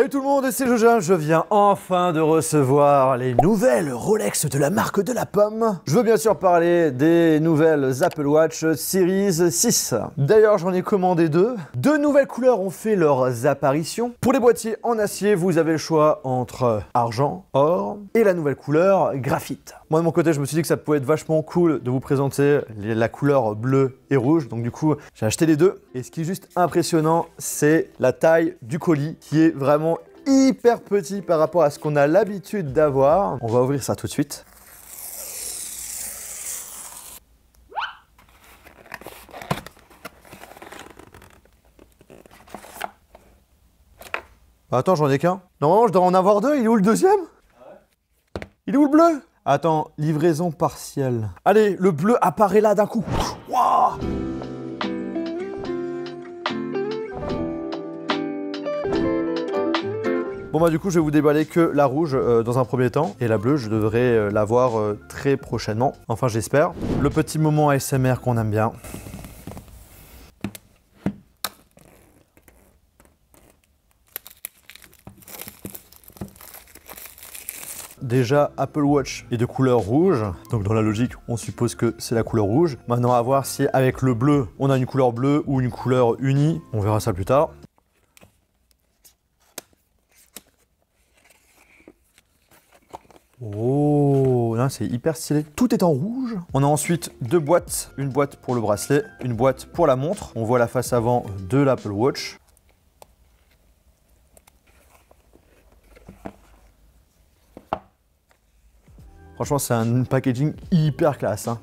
Salut tout le monde, c'est Joja, je viens enfin de recevoir les nouvelles Rolex de la marque de la pomme. Je veux bien sûr parler des nouvelles Apple Watch Series 6. D'ailleurs, j'en ai commandé deux. Deux nouvelles couleurs ont fait leurs apparitions. Pour les boîtiers en acier, vous avez le choix entre argent, or et la nouvelle couleur graphite. Moi de mon côté, je me suis dit que ça pouvait être vachement cool de vous présenter la couleur bleue et rouge. Donc du coup, j'ai acheté les deux. Et ce qui est juste impressionnant, c'est la taille du colis qui est vraiment hyper petit par rapport à ce qu'on a l'habitude d'avoir. On va ouvrir ça tout de suite. Attends, j'en ai qu'un. Normalement, je dois en avoir deux. Il est où le deuxième? Il est où le bleu? Attends, livraison partielle. Allez, le bleu apparaît là d'un coup. Wow. Bon bah du coup je vais vous déballer que la rouge dans un premier temps et la bleue je devrais la voir très prochainement, enfin j'espère. Le petit moment ASMR qu'on aime bien. Déjà Apple Watch est de couleur rouge, donc dans la logique on suppose que c'est la couleur rouge. Maintenant à voir si avec le bleu on a une couleur bleue ou une couleur unie, on verra ça plus tard. Oh, là c'est hyper stylé. Tout est en rouge. On a ensuite deux boîtes. Une boîte pour le bracelet, une boîte pour la montre. On voit la face avant de l'Apple Watch. Franchement, c'est un packaging hyper classe, hein.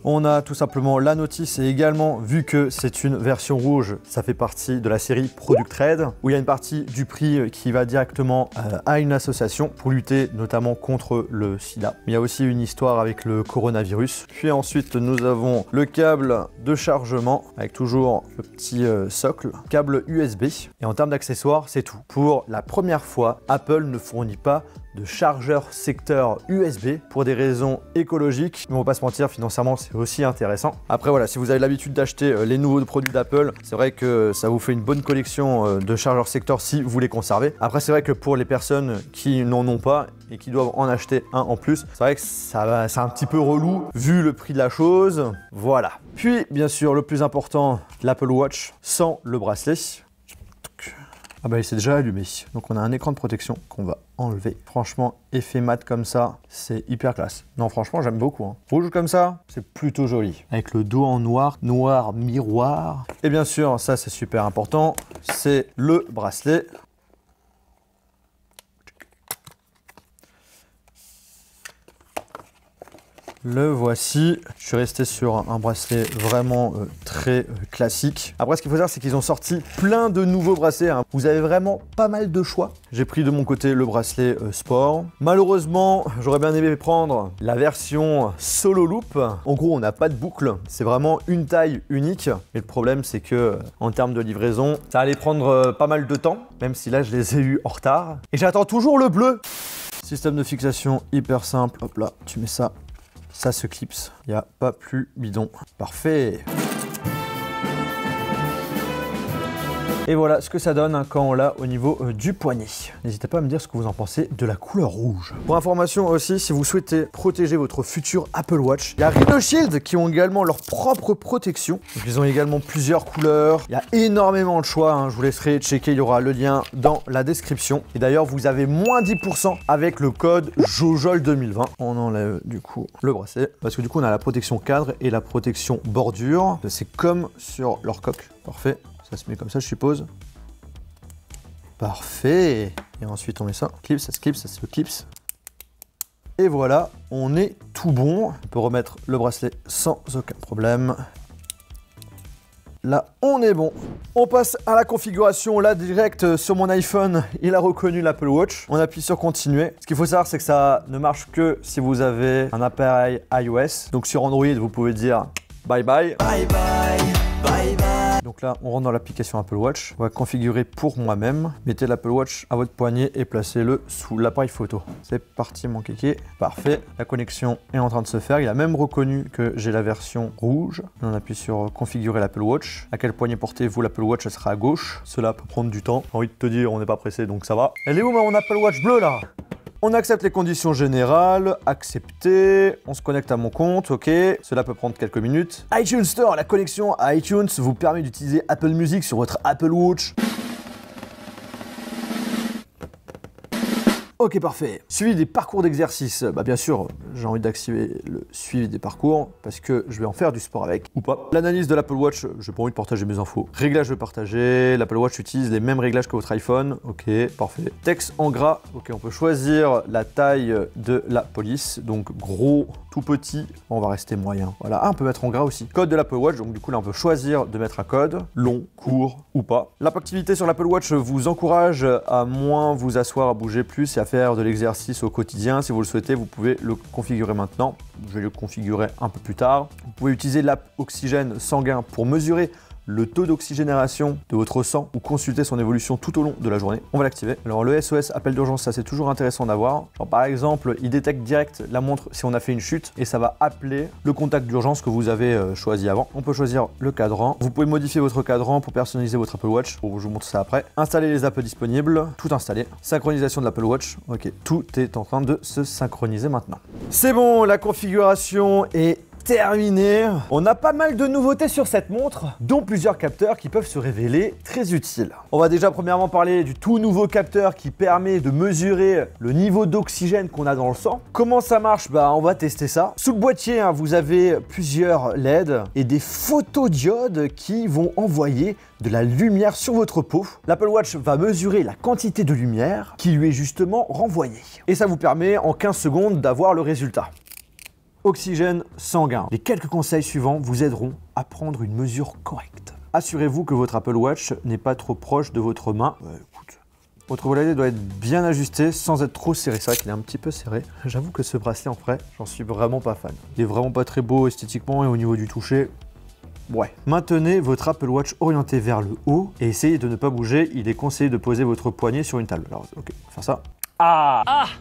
On a tout simplement la notice et également, vu que c'est une version rouge, ça fait partie de la série Product Trade, où il y a une partie du prix qui va directement à une association pour lutter notamment contre le sida. Il y a aussi une histoire avec le coronavirus. Puis ensuite, nous avons le câble de chargement avec toujours le petit socle, câble USB. Et en termes d'accessoires, c'est tout. Pour la première fois, Apple ne fournit pas de chargeur secteur USB pour des raisons écologiques. Mais on va pas se mentir, financièrement, c'est aussi intéressant. Après, voilà, si vous avez l'habitude d'acheter les nouveaux produits d'Apple, c'est vrai que ça vous fait une bonne collection de chargeurs secteur si vous les conservez. Après, c'est vrai que pour les personnes qui n'en ont pas et qui doivent en acheter un en plus, c'est vrai que c'est un petit peu relou vu le prix de la chose. Voilà. Puis, bien sûr, le plus important, l'Apple Watch sans le bracelet. Ah bah il s'est déjà allumé. Donc on a un écran de protection qu'on va enlever. Franchement, effet mat comme ça, c'est hyper classe. Non franchement, j'aime beaucoup, hein. Rouge comme ça, c'est plutôt joli. Avec le dos en noir, noir miroir. Et bien sûr, ça c'est super important, c'est le bracelet. Le voici. Je suis resté sur un bracelet vraiment très classique. Après, ce qu'il faut savoir, c'est qu'ils ont sorti plein de nouveaux bracelets, hein. Vous avez vraiment pas mal de choix. J'ai pris de mon côté le bracelet sport. Malheureusement, j'aurais bien aimé prendre la version solo loop. En gros, on n'a pas de boucle. C'est vraiment une taille unique. Et le problème, c'est que en termes de livraison, ça allait prendre pas mal de temps, même si là, je les ai eus en retard. Et j'attends toujours le bleu. Système de fixation hyper simple. Hop là, tu mets ça. Ça se clipse, il n'y a pas plus bidon. Parfait. Et voilà ce que ça donne quand on l'a au niveau du poignet. N'hésitez pas à me dire ce que vous en pensez de la couleur rouge. Pour information aussi, si vous souhaitez protéger votre futur Apple Watch, il y a Rhino Shield qui ont également leur propre protection. Donc, ils ont également plusieurs couleurs. Il y a énormément de choix, hein. Je vous laisserai checker, il y aura le lien dans la description. Et d'ailleurs, vous avez moins 10% avec le code JOJOL 2020. On enlève du coup le bracelet. Parce que du coup, on a la protection cadre et la protection bordure. C'est comme sur leur coque. Parfait. Ça se met comme ça, je suppose. Parfait. Et ensuite, on met ça. Clips, ça se clipse, ça se clipse. Et voilà, on est tout bon. On peut remettre le bracelet sans aucun problème. Là, on est bon. On passe à la configuration. Là, direct sur mon iPhone, il a reconnu l'Apple Watch. On appuie sur continuer. Ce qu'il faut savoir, c'est que ça ne marche que si vous avez un appareil iOS. Donc sur Android, vous pouvez dire bye bye. Bye bye. Bye bye. Donc là, on rentre dans l'application Apple Watch. On va configurer pour moi-même. Mettez l'Apple Watch à votre poignet et placez-le sous l'appareil photo. C'est parti mon kéké. Parfait. La connexion est en train de se faire. Il a même reconnu que j'ai la version rouge. On appuie sur configurer l'Apple Watch. À quel poignet portez-vous l'Apple Watch? Elle sera à gauche. Cela peut prendre du temps. J'ai envie de te dire, on n'est pas pressé donc ça va. Elle est où mon Apple Watch bleu là? On accepte les conditions générales, accepter, on se connecte à mon compte, ok, cela peut prendre quelques minutes. iTunes Store, la connexion à iTunes vous permet d'utiliser Apple Music sur votre Apple Watch. Ok, parfait. Suivi des parcours d'exercice. Bah bien sûr, j'ai envie d'activer le suivi des parcours parce que je vais en faire du sport avec, ou pas. L'analyse de l'Apple Watch, j'ai pas envie de partager mes infos. Réglages de partager, l'Apple Watch utilise les mêmes réglages que votre iPhone. Ok, parfait. Texte en gras, ok, on peut choisir la taille de la police. Donc gros, tout petit, on va rester moyen. Voilà, ah, on peut mettre en gras aussi. Code de l'Apple Watch, donc du coup là on peut choisir de mettre un code, long, court ou pas. L'activité sur l'Apple Watch vous encourage à moins vous asseoir, à bouger plus et à faire de l'exercice au quotidien. Si vous le souhaitez, vous pouvez le configurer maintenant. Je vais le configurer un peu plus tard. Vous pouvez utiliser l'app Oxygène sanguin pour mesurer le taux d'oxygénation de votre sang ou consulter son évolution tout au long de la journée. On va l'activer. Alors le SOS appel d'urgence, ça c'est toujours intéressant d'avoir. Genre par exemple, il détecte direct la montre si on a fait une chute et ça va appeler le contact d'urgence que vous avez choisi avant. On peut choisir le cadran. Vous pouvez modifier votre cadran pour personnaliser votre Apple Watch. Bon, je vous montre ça après. Installer les apps disponibles. Tout installé. Synchronisation de l'Apple Watch. Ok, tout est en train de se synchroniser maintenant. C'est bon, la configuration est terminé. On a pas mal de nouveautés sur cette montre, dont plusieurs capteurs qui peuvent se révéler très utiles. On va déjà premièrement parler du tout nouveau capteur qui permet de mesurer le niveau d'oxygène qu'on a dans le sang. Comment ça marche? Bah, on va tester ça. Sous le boîtier, vous avez plusieurs LED et des photodiodes qui vont envoyer de la lumière sur votre peau. L'Apple Watch va mesurer la quantité de lumière qui lui est justement renvoyée. Et ça vous permet en 15 secondes d'avoir le résultat. Oxygène sanguin. Les quelques conseils suivants vous aideront à prendre une mesure correcte. Assurez-vous que votre Apple Watch n'est pas trop proche de votre main. Écoute, votre volet doit être bien ajusté sans être trop serré. C'est vrai qu'il est un petit peu serré. J'avoue que ce bracelet en vrai, j'en suis vraiment pas fan. Il est vraiment pas très beau esthétiquement et au niveau du toucher, ouais. Maintenez votre Apple Watch orienté vers le haut et essayez de ne pas bouger. Il est conseillé de poser votre poignet sur une table. Alors, ok, on va faire ça.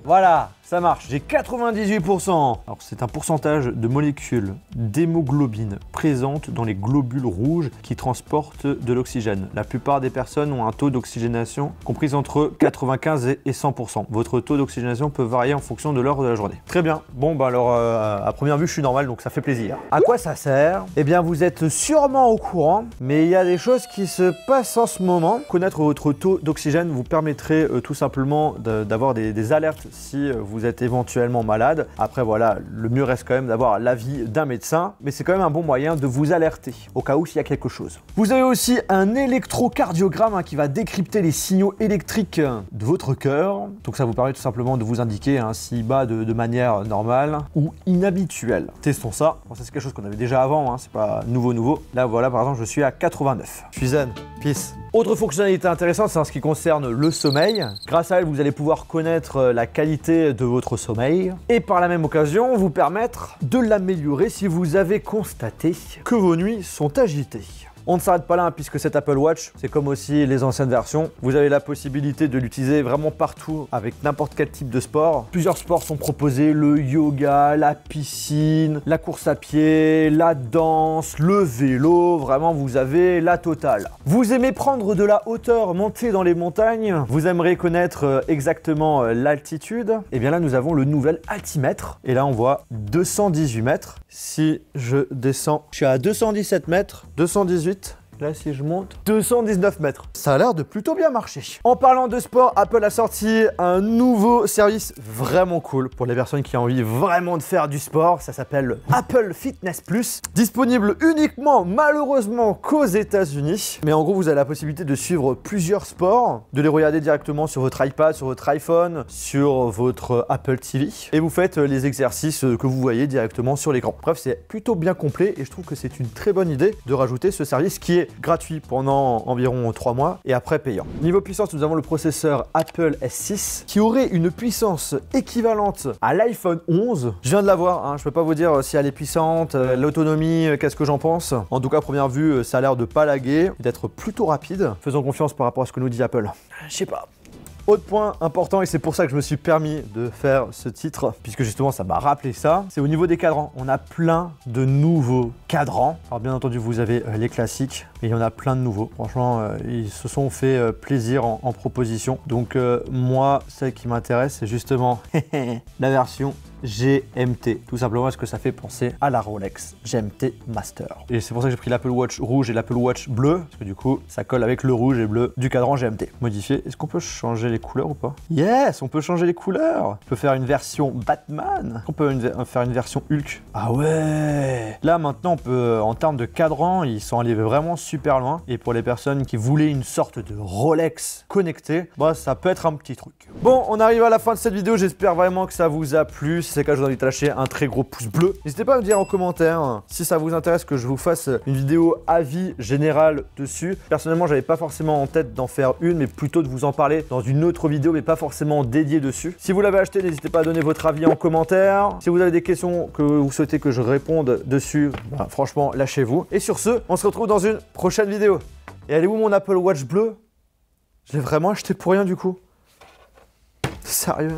Voilà, ça marche. J'ai 98%. Alors, c'est un pourcentage de molécules d'hémoglobine présentes dans les globules rouges qui transportent de l'oxygène. La plupart des personnes ont un taux d'oxygénation compris entre 95 et 100%. Votre taux d'oxygénation peut varier en fonction de l'heure de la journée. Très bien. Bon, bah alors, à première vue, je suis normal, donc ça fait plaisir. À quoi ça sert? Eh bien, vous êtes sûrement au courant, mais il y a des choses qui se passent en ce moment. Connaître votre taux d'oxygène vous permettrait tout simplement d'avoir des alertes si vous êtes éventuellement malade. Après voilà, le mieux reste quand même d'avoir l'avis d'un médecin, mais c'est quand même un bon moyen de vous alerter au cas où s'il y a quelque chose. Vous avez aussi un électrocardiogramme qui va décrypter les signaux électriques de votre cœur. Donc ça vous permet tout simplement de vous indiquer s'il bat de manière normale ou inhabituelle. Testons ça. Bon, ça c'est quelque chose qu'on avait déjà avant, c'est pas nouveau. Là voilà, par exemple, je suis à 89. Je suis zen. Peace. Autre fonctionnalité intéressante, c'est en ce qui concerne le sommeil. Grâce à elle, vous allez pouvoir connaître la qualité de votre sommeil et par la même occasion, vous permettre de l'améliorer si vous avez constaté que vos nuits sont agitées. On ne s'arrête pas là puisque cette Apple Watch, c'est comme aussi les anciennes versions. Vous avez la possibilité de l'utiliser vraiment partout avec n'importe quel type de sport. Plusieurs sports sont proposés, le yoga, la piscine, la course à pied, la danse, le vélo. Vraiment, vous avez la totale. Vous aimez prendre de la hauteur, monter dans les montagnes. Vous aimeriez connaître exactement l'altitude. Et bien là, nous avons le nouvel altimètre. Et là, on voit 218 mètres. Si je descends, je suis à 217 mètres, 218. Là, si je monte, 219 mètres. Ça a l'air de plutôt bien marcher. En parlant de sport, Apple a sorti un nouveau service vraiment cool pour les personnes qui ont envie vraiment de faire du sport. Ça s'appelle Apple Fitness Plus. Disponible uniquement, malheureusement, qu'aux États-Unis. Mais en gros, vous avez la possibilité de suivre plusieurs sports, de les regarder directement sur votre iPad, sur votre iPhone, sur votre Apple TV. Et vous faites les exercices que vous voyez directement sur l'écran. Bref, c'est plutôt bien complet et je trouve que c'est une très bonne idée de rajouter ce service qui est est gratuit pendant environ 3 mois et après payant. Niveau puissance, nous avons le processeur Apple S6 qui aurait une puissance équivalente à l'iPhone 11. Je viens de l'avoir, hein, je peux pas vous dire si elle est puissante, l'autonomie, qu'est-ce que j'en pense. En tout cas, à première vue, ça a l'air de pas laguer et d'être plutôt rapide. Faisons confiance par rapport à ce que nous dit Apple. Je sais pas. Autre point important, et c'est pour ça que je me suis permis de faire ce titre, puisque justement ça m'a rappelé ça, c'est au niveau des cadrans. On a plein de nouveaux cadrans. Alors bien entendu, vous avez les classiques, mais il y en a plein de nouveaux. Franchement, ils se sont fait plaisir en proposition. Donc moi, celle qui m'intéresse, c'est justement la version GMT. Tout simplement parce que ça fait penser à la Rolex GMT Master. Et c'est pour ça que j'ai pris l'Apple Watch rouge et l'Apple Watch bleu, parce que du coup, ça colle avec le rouge et bleu du cadran GMT. Modifié. Est-ce qu'on peut changer les couleurs ou pas? Yes, on peut changer les couleurs. On peut faire une version Batman. On peut faire une version Hulk. Ah ouais. Là, maintenant, on peut, en termes de cadran, ils sont allés vraiment super loin. Et pour les personnes qui voulaient une sorte de Rolex connectée, bah, ça peut être un petit truc. Bon, on arrive à la fin de cette vidéo. J'espère vraiment que ça vous a plu. Si c'est le cas, je vous invite à lâcher un très gros pouce bleu. N'hésitez pas à me dire en commentaire si ça vous intéresse que je vous fasse une vidéo avis général dessus. Personnellement, j'avais pas forcément en tête d'en faire une, mais plutôt de vous en parler dans une autre vidéo, mais pas forcément dédiée dessus. Si vous l'avez acheté, n'hésitez pas à donner votre avis en commentaire. Si vous avez des questions que vous souhaitez que je réponde dessus, bah, franchement, lâchez-vous. Et sur ce, on se retrouve dans une prochaine vidéo. Et elle est où mon Apple Watch bleu? Je l'ai vraiment acheté pour rien du coup. Sérieux?